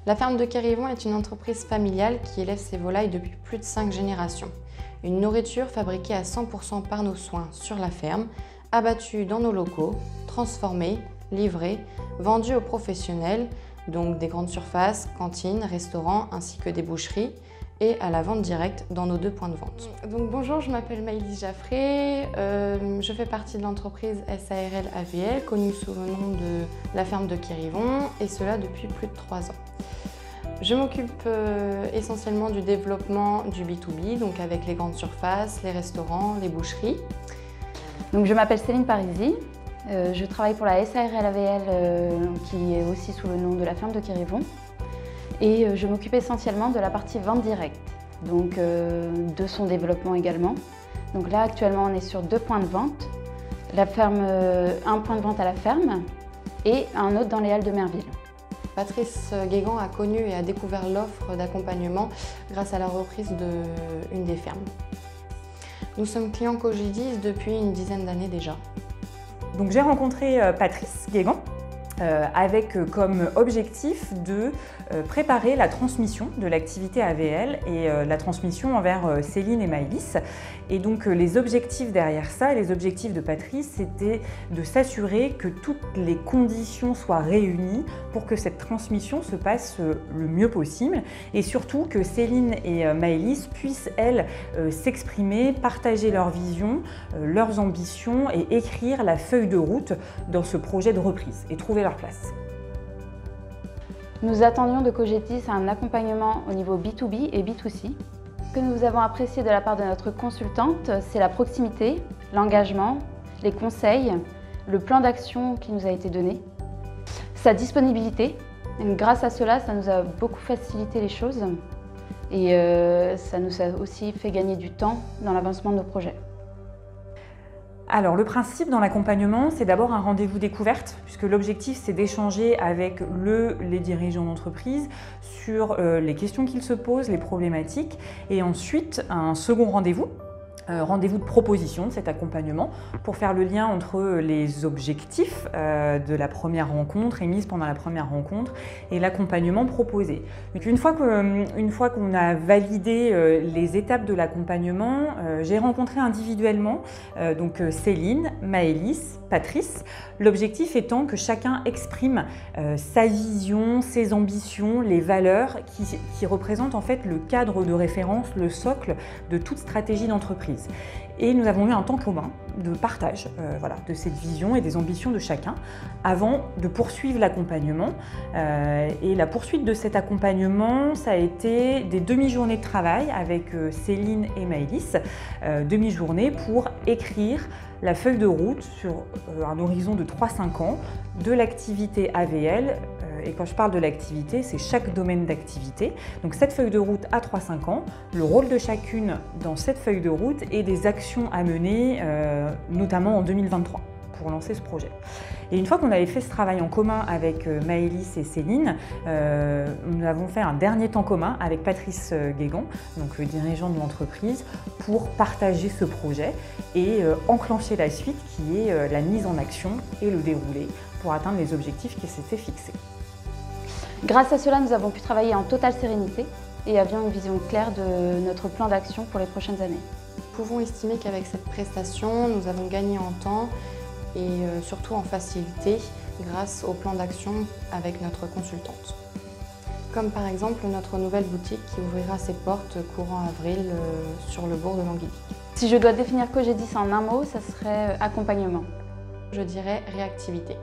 La ferme de Quérivon est une entreprise familiale qui élève ses volailles depuis plus de 5 générations. Une nourriture fabriquée à 100% par nos soins sur la ferme, abattue dans nos locaux, transformée, livrée, vendue aux professionnels, donc des grandes surfaces, cantines, restaurants ainsi que des boucheries, et à la vente directe dans nos 2 points de vente. Donc bonjour, je m'appelle Maëlys Jaffré, je fais partie de l'entreprise SARL AVL, connue sous le nom de la ferme de Quérivon, et cela depuis plus de 3 ans. Je m'occupe essentiellement du développement du B2B, donc avec les grandes surfaces, les restaurants, les boucheries. Donc je m'appelle Céline Parisi, je travaille pour la SARL AVL qui est aussi sous le nom de la ferme de Quérivon. Et je m'occupe essentiellement de la partie vente directe, donc de son développement également. Donc là actuellement on est sur 2 points de vente, la ferme, un point de vente à la ferme et un autre dans les Halles de Merville. Patrice Guégan a connu et a découvert l'offre d'accompagnement grâce à la reprise d'une des fermes. Nous sommes clients Cogidis depuis une dizaine d'années déjà. Donc j'ai rencontré Patrice Guégan avec comme objectif de préparer la transmission de l'activité AVL et la transmission envers Céline et Maëlys. Et donc les objectifs derrière ça, les objectifs de Patrice, c'était de s'assurer que toutes les conditions soient réunies pour que cette transmission se passe le mieux possible et surtout que Céline et Maëlys puissent, elles, s'exprimer, partager leur vision, leurs ambitions et écrire la feuille de route dans ce projet de reprise et trouver leur place. Nous attendions de Cogidis un accompagnement au niveau B2B et B2C. Ce que nous avons apprécié de la part de notre consultante, c'est la proximité, l'engagement, les conseils, le plan d'action qui nous a été donné, sa disponibilité. Et grâce à cela, ça nous a beaucoup facilité les choses et ça nous a aussi fait gagner du temps dans l'avancement de nos projets. Alors le principe dans l'accompagnement, c'est d'abord un rendez-vous découverte, puisque l'objectif c'est d'échanger avec les dirigeants d'entreprise sur les questions qu'ils se posent, les problématiques, et ensuite un second rendez-vous de proposition de cet accompagnement pour faire le lien entre les objectifs de la première rencontre émise pendant la première rencontre et l'accompagnement proposé. Donc une fois qu'on a validé les étapes de l'accompagnement, j'ai rencontré individuellement donc Céline, Maëlys, Patrice, l'objectif étant que chacun exprime sa vision, ses ambitions, les valeurs qui représentent en fait le cadre de référence, le socle de toute stratégie d'entreprise. Et nous avons eu un temps commun de partage de cette vision et des ambitions de chacun avant de poursuivre l'accompagnement. Et la poursuite de cet accompagnement, ça a été des demi-journées de travail avec Céline et Maëlys, demi-journées pour écrire la feuille de route sur un horizon de 3-5 ans de l'activité AVL. Et quand je parle de l'activité, c'est chaque domaine d'activité. Donc cette feuille de route à 3-5 ans, le rôle de chacune dans cette feuille de route et des actions à mener, notamment en 2023, pour lancer ce projet. Et une fois qu'on avait fait ce travail en commun avec Maëlys et Céline, nous avons fait un dernier temps commun avec Patrice Guégan, donc le dirigeant de l'entreprise, pour partager ce projet et enclencher la suite qui est la mise en action et le déroulé pour atteindre les objectifs qui s'étaient fixés. Grâce à cela, nous avons pu travailler en totale sérénité et avions une vision claire de notre plan d'action pour les prochaines années. Nous pouvons estimer qu'avec cette prestation, nous avons gagné en temps et surtout en facilité grâce au plan d'action avec notre consultante. Comme par exemple notre nouvelle boutique qui ouvrira ses portes courant avril sur le bourg de Languidic. Si je dois définir Cogidis en un mot, ça serait accompagnement. Je dirais réactivité.